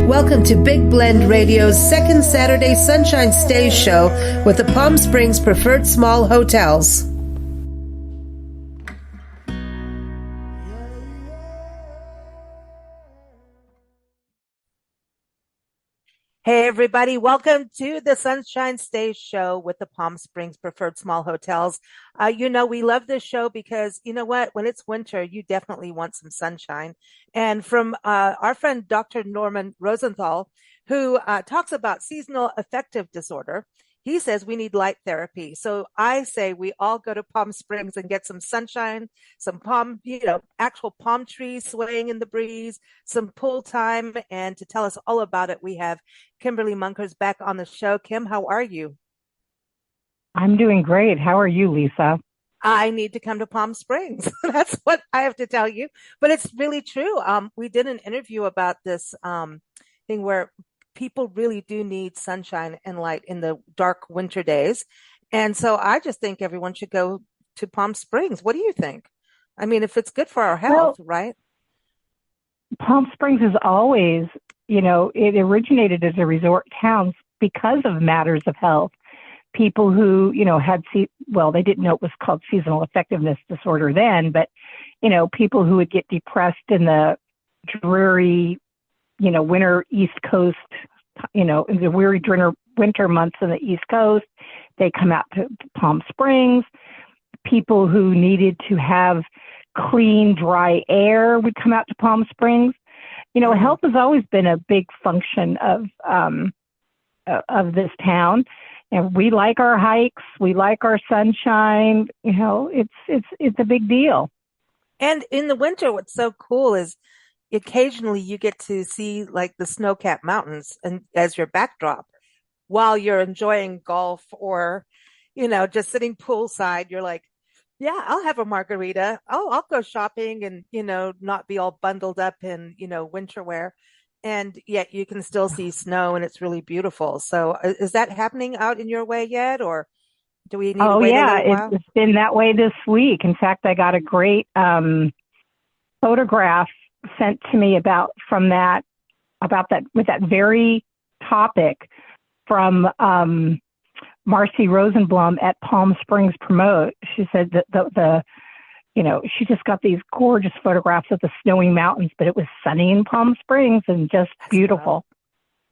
Welcome to Big Blend Radio's second Saturday Sunshine Stays show with the Palm Springs Preferred Small Hotels. Hey, everybody. Welcome to the Sunshine Stays show with the Palm Springs Preferred Small Hotels. We love this show because, you know what? When it's winter, you definitely want some sunshine. And from our friend, Dr. Norman Rosenthal, who talks about seasonal affective disorder, he says we need light therapy. So I say we all go to Palm Springs and get some sunshine, some actual palm trees swaying in the breeze, some pool time. And to tell us all about it, we have Kimberly Munkers back on the show. Kim, how are you? I'm doing great. How are you, Lisa? I need to come to Palm Springs. That's what I have to tell you. But it's really true. We did an interview about this thing where people really do need sunshine and light in the dark winter days. And so I just think everyone should go to Palm Springs. What do you think? I mean, if it's good for our health, right? Palm Springs is always, it originated as a resort town because of matters of health. People who, they didn't know it was called seasonal effectiveness disorder then, but, people who would get depressed in the dreary, winter East Coast, in the weary winter months in the East Coast, they come out to Palm Springs. People who needed to have clean, dry air would come out to Palm Springs. Health has always been a big function of this town. And we like our hikes. We like our sunshine. It's a big deal. And in the winter, what's so cool is occasionally you get to see like the snow-capped mountains and as your backdrop while you're enjoying golf or, just sitting poolside. You're like, yeah, I'll have a margarita. Oh, I'll go shopping and, not be all bundled up in, winter wear. And yet you can still see snow and it's really beautiful. So is that happening out in your way yet? Or do we need to wait a little while? It's been that way this week. In fact, I got a great photograph sent to me about that with that very topic from Marcy Rosenblum at Palm Springs Promote. She said that she just got these gorgeous photographs of the snowy mountains, but it was sunny in Palm Springs and just beautiful.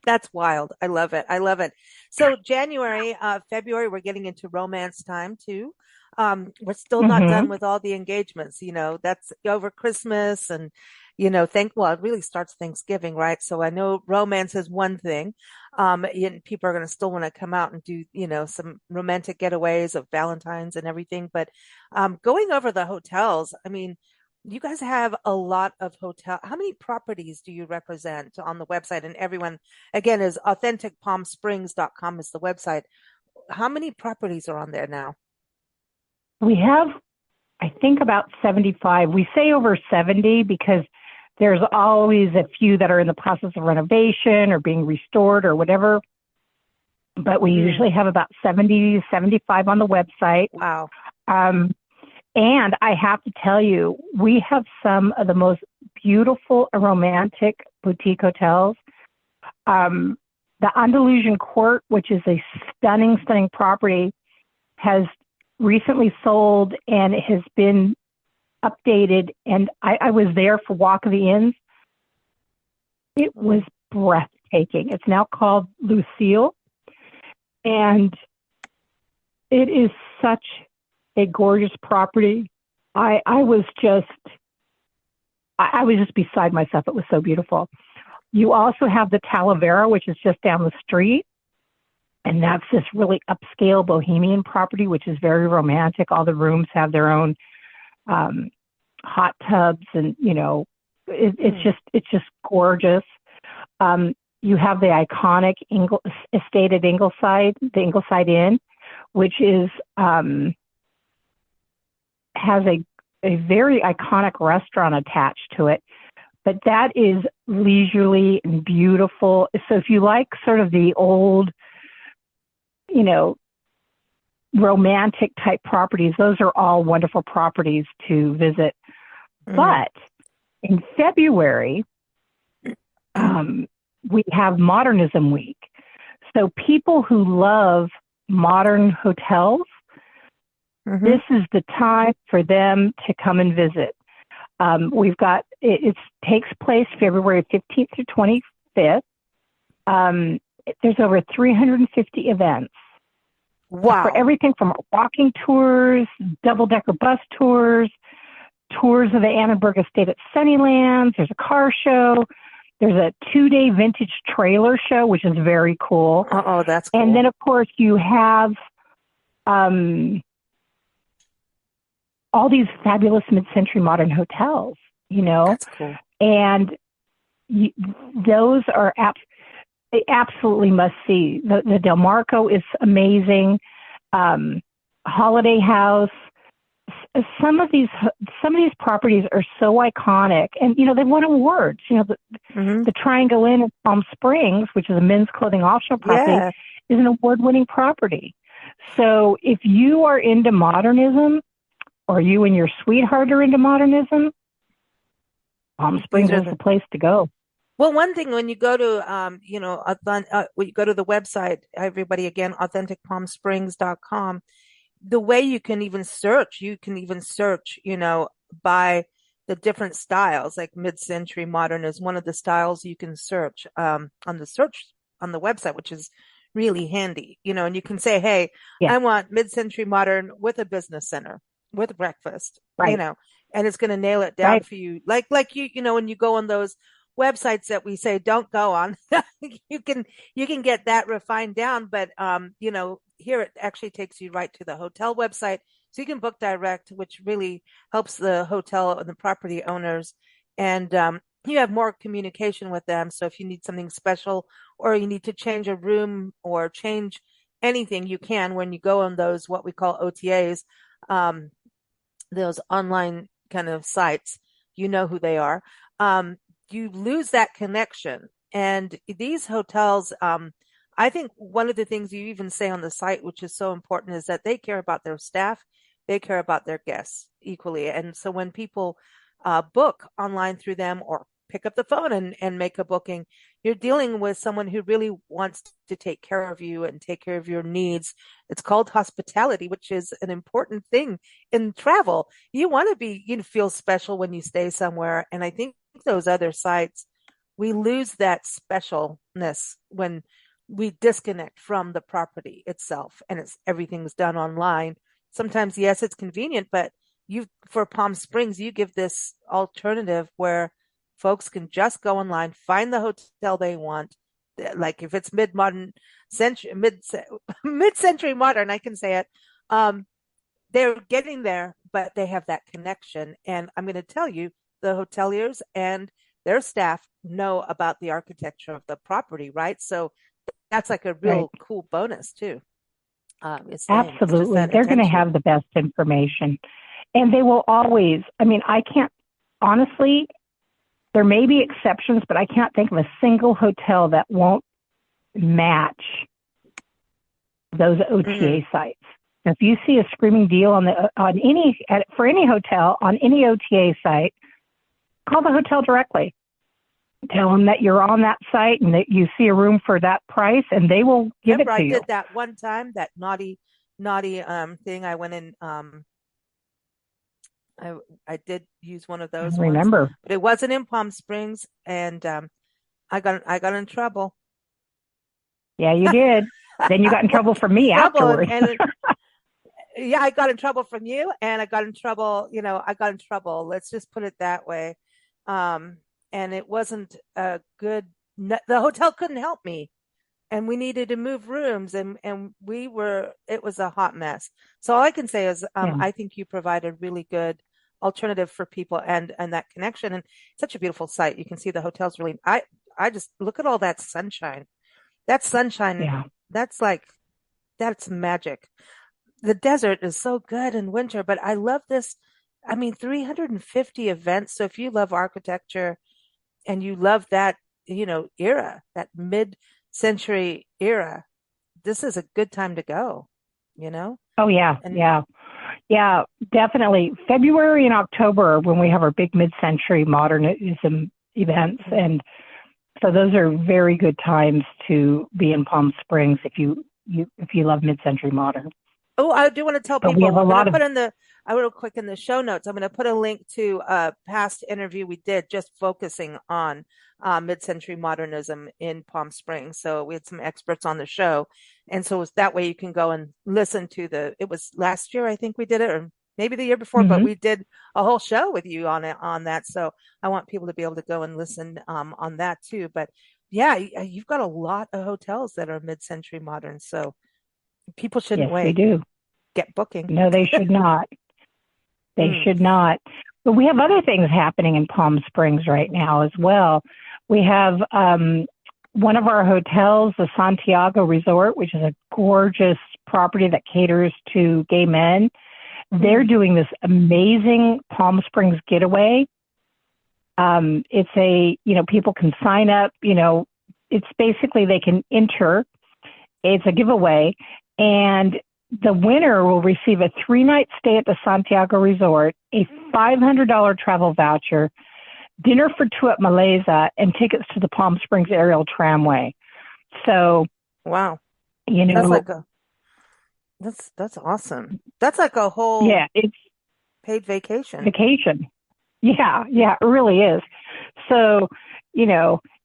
That's wild. I love it. I love it. So January, February, we're getting into romance time too. We're still not done with all the engagements, that's over Christmas and, it really starts Thanksgiving, right? So I know romance is one thing. And people are going to still want to come out and do, some romantic getaways of Valentine's and everything. But going over the hotels, I mean, you guys have a lot of how many properties do you represent on the website? And everyone, again, is authenticpalmsprings.com is the website. How many properties are on there now? We have, I think, about 75. We say over 70 because there's always a few that are in the process of renovation or being restored or whatever. But we usually have about 70, 75 on the website. Wow. And I have to tell you, we have some of the most beautiful romantic boutique hotels. The Andalusian Court, which is a stunning, stunning property, has recently sold and it has been updated. And I was there for Walk of the Inns. It was breathtaking. It's now called Lucille. And it is such a gorgeous property. I was just beside myself. It was so beautiful. You also have the Talavera, which is just down the street. And that's this really upscale bohemian property, which is very romantic. All the rooms have their own hot tubs and, it's just gorgeous. You have the iconic estate at Ingleside, the Ingleside Inn, which is, has a very iconic restaurant attached to it, but that is leisurely and beautiful. So if you like sort of the old, romantic type properties, those are all wonderful properties to visit. But in February, we have Modernism Week. So people who love modern hotels, this is the time for them to come and visit. We've got, it takes place February 15th through 25th. There's over 350 events. Wow. For everything from walking tours, double-decker bus tours, tours of the Annenberg Estate at Sunnylands. There's a car show. There's a 2-day vintage trailer show, which is very cool. Oh, that's cool. And then, of course, you have all these fabulous mid-century modern hotels, you know. That's cool. And those are absolutely must see. The Del Marco is amazing. Holiday House. Some of these properties are so iconic, and you know they've won awards. You know, the Triangle Inn in Palm Springs, which is a men's clothing optional property, is an award-winning property. So if you are into modernism, or you and your sweetheart are into modernism, Palm Springs is the place to go. Well, one thing when you go to, when you go to the website, everybody again, authenticpalmsprings.com, the way you can even search, you know, by the different styles, like mid-century modern is one of the styles you can search on the website, which is really handy, you know, and you can say, hey, I want mid-century modern with a business center, with breakfast, you know, and it's going to nail it down for you. Like you know, when you go on those websites that we say don't go on, you can get that refined down, but you know, here it actually takes you right to the hotel website, so you can book direct, which really helps the hotel and the property owners, and you have more communication with them. So if you need something special, or you need to change a room or change anything, you can when you go on those what we call OTAs, those online kind of sites. You know who they are. You lose that connection. And these hotels, I think one of the things you even say on the site, which is so important, is that they care about their staff. They care about their guests equally. And so when people book online through them or pick up the phone and make a booking, you're dealing with someone who really wants to take care of you and take care of your needs. It's called hospitality, which is an important thing in travel. You want to feel special when you stay somewhere. And I think those other sites, we lose that specialness when we disconnect from the property itself, and everything's done online. Sometimes, yes, it's convenient, but for Palm Springs, you give this alternative where folks can just go online, find the hotel they want. Like if it's mid-century modern, I can say it. They're getting there, but they have that connection. And I'm going to tell you, the hoteliers and their staff know about the architecture of the property, right? So that's like a real cool bonus too. Absolutely. They're going to have the best information. And they will always, I mean, I can't, honestly, there may be exceptions, but I can't think of a single hotel that won't match those OTA sites. If you see a screaming deal for any hotel on any OTA site, call the hotel directly. Tell them that you're on that site and that you see a room for that price, and they will give it to you. I did that one time, that naughty thing. I went in. I did use one of those. Remember, but it wasn't in Palm Springs, and I got in trouble. Yeah, you did. Then you got in trouble from me afterwards. Yeah, I got in trouble from you, and I got in trouble. You know, I got in trouble. Let's just put it that way. And it wasn't a good. The hotel couldn't help me, and we needed to move rooms, and it was a hot mess. So all I can say is, I think you provide a really good alternative for people and that connection, and such a beautiful site. You can see the hotels really. I just look at all that sunshine. That sunshine, that's magic. The desert is so good in winter, but I love this. I mean, 350 events. So if you love architecture and you love that, era, that mid-century era, this is a good time to go, Oh, yeah. Yeah, definitely. February and October, when we have our big mid-century modernism events, and So those are very good times to be in Palm Springs if you love mid-century modern. Oh, I do want to tell But we people, have a I'm going to lot of put in the, I real quick in the show notes, I'm going to put a link to a past interview we did just focusing on mid-century modernism in Palm Springs. So we had some experts on the show. And so that way you can go and listen to it was last year, I think we did it, or maybe the year before, but Mhm. we did a whole show with you on that. So I want people to be able to go and listen on that too. But yeah, you've got a lot of hotels that are mid-century modern. So people shouldn't Yes, we wait. do. Get booking. No, they should not. They Mm. should not. But we have other things happening in Palm Springs right now as well. We have one of our hotels, the Santiago Resort, which is a gorgeous property that caters to gay men. They're doing this amazing Palm Springs getaway. It's people can sign up, it's basically they can enter. It's a giveaway, and the winner will receive a 3-night stay at the Santiago Resort, a $500 travel voucher, dinner for two at Malaysia, and tickets to the Palm Springs Aerial Tramway. So, Wow. you That's know, like that's awesome. That's like a whole yeah, it's paid vacation. vacation. Yeah, it really is. So,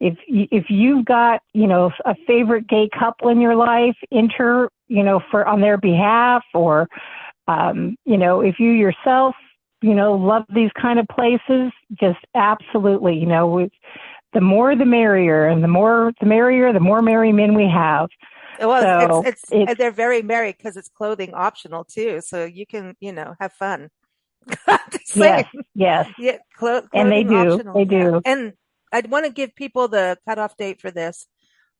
if you've got, a favorite gay couple in your life, enter, for on their behalf, or, if you yourself, love these kind of places, just absolutely, the more the merrier, and the more the merrier, the more merry men we have. Well, So it's they're very merry because it's clothing optional too, so you can, have fun. Just saying. yes, yes, Yeah, and they clothing do, optional. they Yeah. do. And I'd want to give people the cutoff date for this.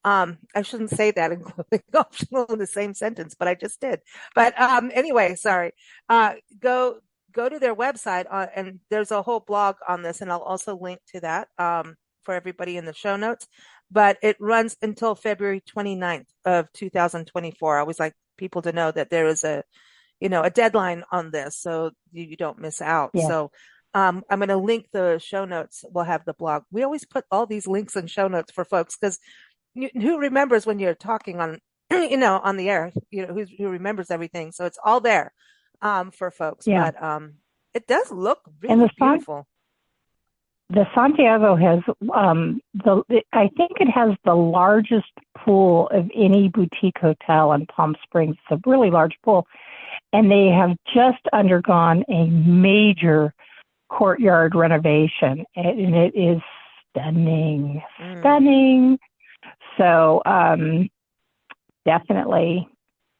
I shouldn't say that in clothing optional in the same sentence, but I just did. But anyway, sorry. Uh, go go to their website and there's a whole blog on this, and I'll also link to that for everybody in the show notes. But it runs until February 29th of 2024. I always like people to know that there is a deadline on this so you don't miss out. Yes. So I'm going to link the show notes. We'll have the blog. We always put all these links and show notes for folks because who remembers when you're talking on, on the air, who remembers everything. So it's all there for folks. Yeah. But it does look And really beautiful. the Santiago has I think it has the largest pool of any boutique hotel in Palm Springs. It's a really large pool, and they have just undergone a major courtyard renovation, and it is stunning, stunning. So definitely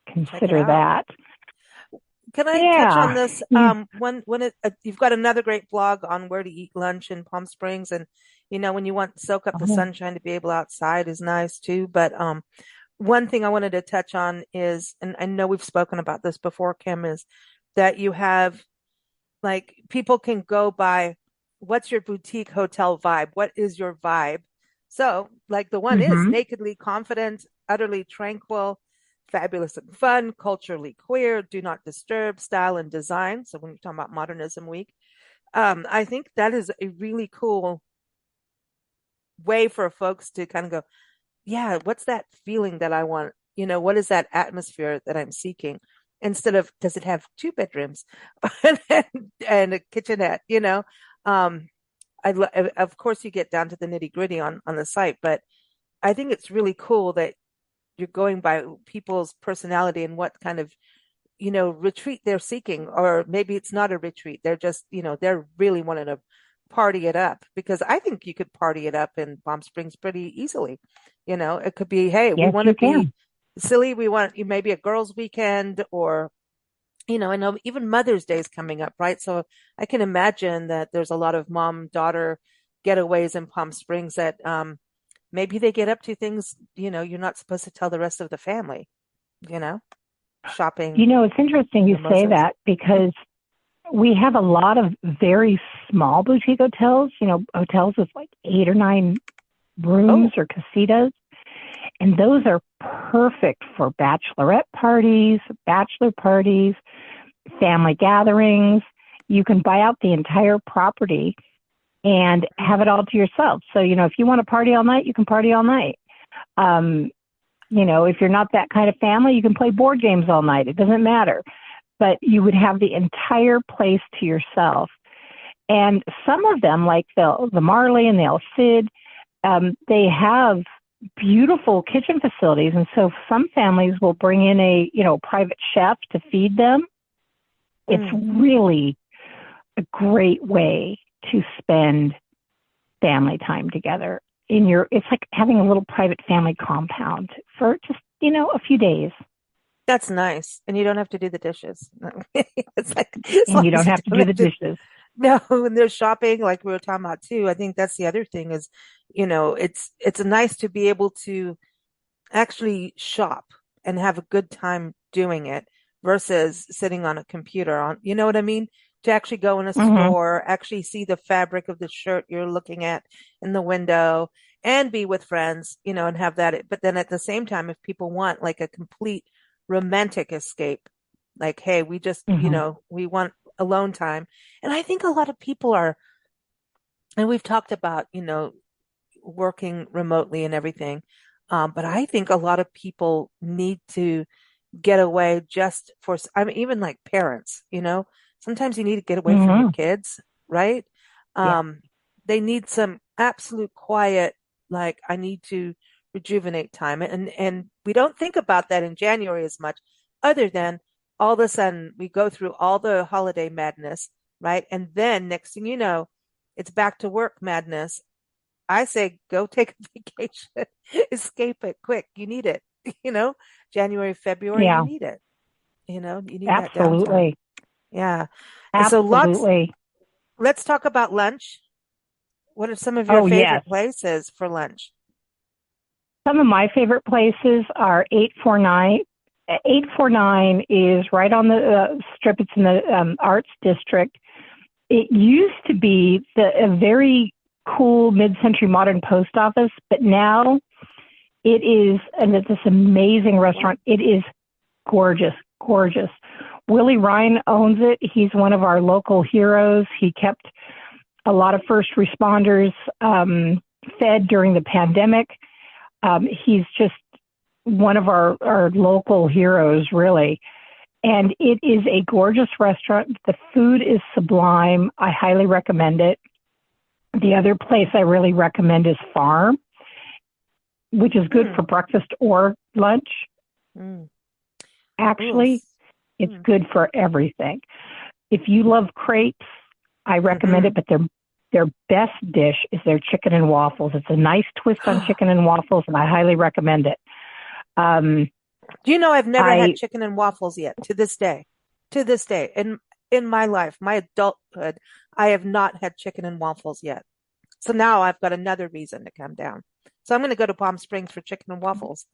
consider that. Can I touch on this? You've got another great blog on where to eat lunch in Palm Springs, and when you want to soak up the sunshine to be able outside is nice too. But one thing I wanted to touch on is, and I know we've spoken about this before, Kim, is that you have like people can go by what's your boutique hotel vibe? What is your vibe? So, like the one is nakedly confident, utterly tranquil, fabulous and fun, culturally queer, do not disturb, style and design. So when you're talking about Modernism Week, I think that is a really cool way for folks to kind of go, yeah, what's that feeling that I want? What is that atmosphere that I'm seeking? Instead of, does it have 2 bedrooms and a kitchenette? Of course you get down to the nitty gritty on the site, but I think it's really cool that you're going by people's personality and what kind of, retreat they're seeking, or maybe it's not a retreat. They're just, they're really wanting to party it up, because I think you could party it up in Palm Springs pretty easily. It could be, hey, we want to be silly. We want maybe a girls' weekend, or, I know even Mother's Day is coming up, right? So I can imagine that there's a lot of mom-daughter getaways in Palm Springs that maybe they get up to things, you're not supposed to tell the rest of the family, shopping. It's interesting you say that, because we have a lot of very small boutique hotels, hotels with like 8 or 9 rooms or casitas. And those are perfect for bachelorette parties, bachelor parties, family gatherings. You can buy out the entire property and Mm. have it all to yourself. So, if you want to party all night, you can party all night. Um, if you're not that kind of family, you can play board games all night. It doesn't matter. But you would have the entire place to yourself. And some of them, like the Marley and the El Cid, they have beautiful kitchen facilities. And so some families will bring in a, private chef to feed them. It's Mm. really a great way to spend family time together. It's like having a little private family compound for just, a few days. That's nice. And you don't have to do the dishes. It's like, as And long you as don't you have to don't do the have to, dishes. no, when they're shopping, like we were talking about too, I think that's the other thing is, it's nice to be able to actually shop and have a good time doing it versus sitting on a computer you know what I mean? To actually go in a Mm-hmm. store, actually see the fabric of the shirt you're looking at in the window and be with friends, and have that. But then at the same time, if people want like a complete romantic escape, like, hey, we just, Mm-hmm. we want alone time. And I think a lot of people are, and we've talked about, working remotely and everything. But I think a lot of people need to get away just for, I mean, even like parents, sometimes you need to get away from your Mm-hmm. kids, right? Yeah. Um, they need some absolute quiet, like I need to rejuvenate time. And we don't think about that in January as much, other than all of a sudden we go through all the holiday madness, right? And then next thing you know, it's back to work madness. I say go take a vacation, escape it quick. You need it, you know, January, February, you Yeah. need it. You need that downtime. Absolutely. Yeah. And so Absolutely. let's talk about lunch. What are some of your Oh, yes. favorite places for lunch? Some of my favorite places are 849. 849 is right on the strip. It's in the Arts District. It used to be a very cool mid-century modern post office, but now it is, and it's this amazing restaurant. It is gorgeous, gorgeous. Willie Ryan owns it. He's one of our local heroes. He kept a lot of first responders fed during the pandemic. He's just one of our local heroes, really. And it is a gorgeous restaurant. The food is sublime. I highly recommend it. The other place I really recommend is Farm, which is good Hmm. for breakfast or lunch. Mm. Ooh. Actually, it's Mm. good for everything. If you love crepes, I recommend Mm-hmm. it, but their best dish is their chicken and waffles. It's a nice twist on chicken and waffles, and I highly recommend it. Um, Do you know I've never had I chicken and waffles yet to this day? To this day, in my life, my adulthood, I have not had chicken and waffles yet. So now I've got another reason to come down. So I'm going to go to Palm Springs for chicken and waffles.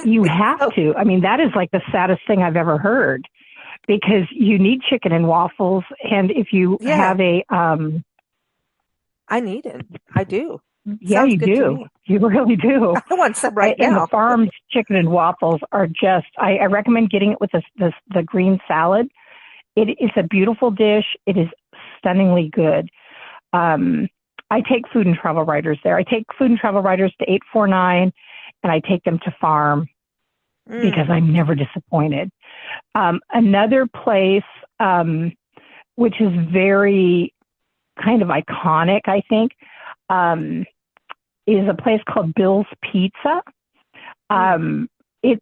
You have So to. I mean, that is like the saddest thing I've ever heard because you need chicken and waffles, and if you yeah, have I need it. I do. yeah, Sounds you good to do. me. You really do. I want some right And the now. farm's chicken and waffles are just, I recommend getting it with the green salad. It is a beautiful dish. It is stunningly good. Um, I take food and travel writers there. I take food and travel writers to 849 and I take them to Farm because Mm. I'm never disappointed. Another place, which is very kind of iconic, I think, um, is a place called Bill's Pizza. Mm. Um, it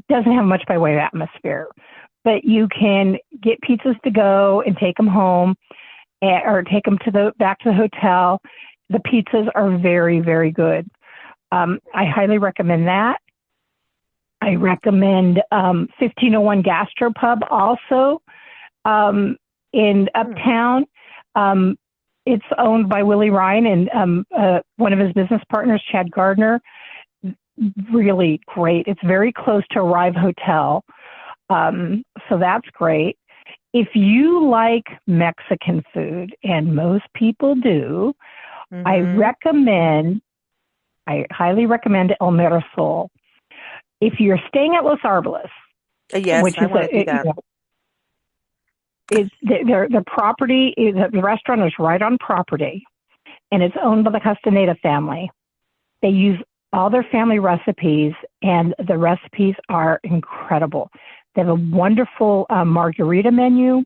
doesn't have much by way of atmosphere, but you can get pizzas to go and take them home, or take them back to the hotel. The pizzas are very, very good. I highly recommend that. I recommend 1501 Gastropub also in Mm. Uptown. It's owned by Willie Ryan and one of his business partners, Chad Gardner. Really great. It's very close to Arrive Hotel. So that's great. If you like Mexican food, and most people do, Mm-hmm. I highly recommend El Mirasol. If you're staying at Los Arboles, Yes, which I is want to do that. It's the property. The restaurant is right on property, and it's owned by the Castaneda family. They use all their family recipes, and the recipes are incredible. They have a wonderful margarita menu.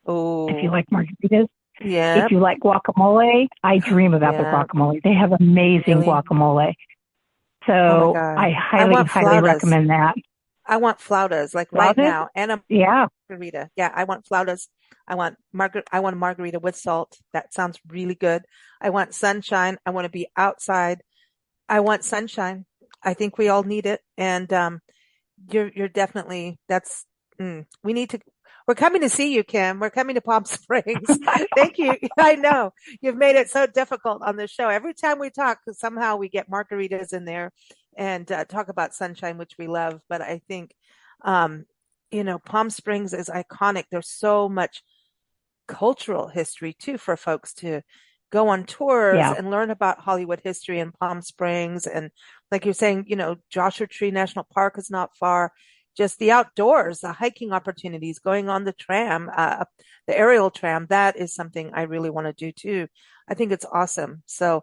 Oh, If you like margaritas. yeah. If you like guacamole, I dream about their Yeah. guacamole. They have amazing Really? guacamole. Oh my So God. I I highly, want highly flautas. recommend that. I want flautas like right Flautas? now, and a Yeah. margarita. Yeah, I want flautas. I want a margarita with salt. That sounds really good. I want sunshine. I want to be outside. I want sunshine. I think we all need it. And you're definitely we need to we're coming to see you, Kim. We're coming to Palm Springs. Thank you. I know you've made it so difficult on the show. Every time we talk, somehow we get margaritas in there and talk about sunshine, which we love. But I think, Palm Springs is iconic. There's so much cultural history too for folks to go on tours Yeah. and learn about Hollywood history in Palm Springs. And like you're saying, Joshua Tree National Park is not far. Just the outdoors, the hiking opportunities, going on the tram, the aerial tram, that is something I really want to do too. I think it's awesome. So,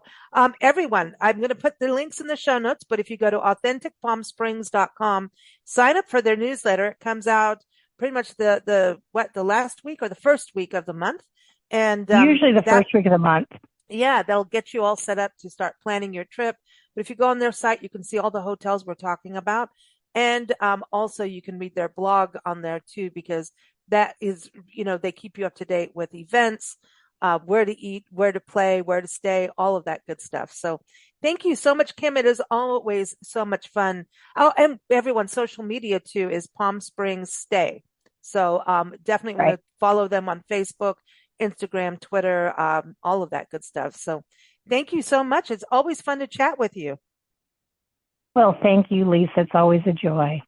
everyone, I'm going to put the links in the show notes, but if you go to authenticpalmsprings.com, sign up for their newsletter. It comes out pretty much the last week or the first week of the month. And Usually the first week of the month. yeah, they'll get you all set up to start planning your trip. But if you go on their site, you can see all the hotels we're talking about. And also you can read their blog on there too, because that is, they keep you up to date with events, where to eat, where to play, where to stay, all of that good stuff. So thank you so much, Kim. It is always so much fun. Oh, and everyone's social media too is Palm Springs Stay. So definitely want to follow them on Facebook, Instagram, Twitter, all of that good stuff. So thank you so much. It's always fun to chat with you. Well, thank you, Lisa. It's always a joy.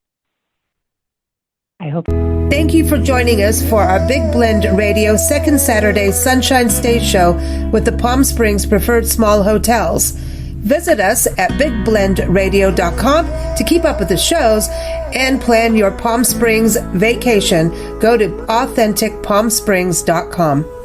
I hope. Thank you for joining us for our Big Blend Radio second Saturday Sunshine Stage Show with the Palm Springs Preferred Small Hotels. Visit us at bigblendradio.com to keep up with the shows and plan your Palm Springs vacation. Go to authenticpalmsprings.com.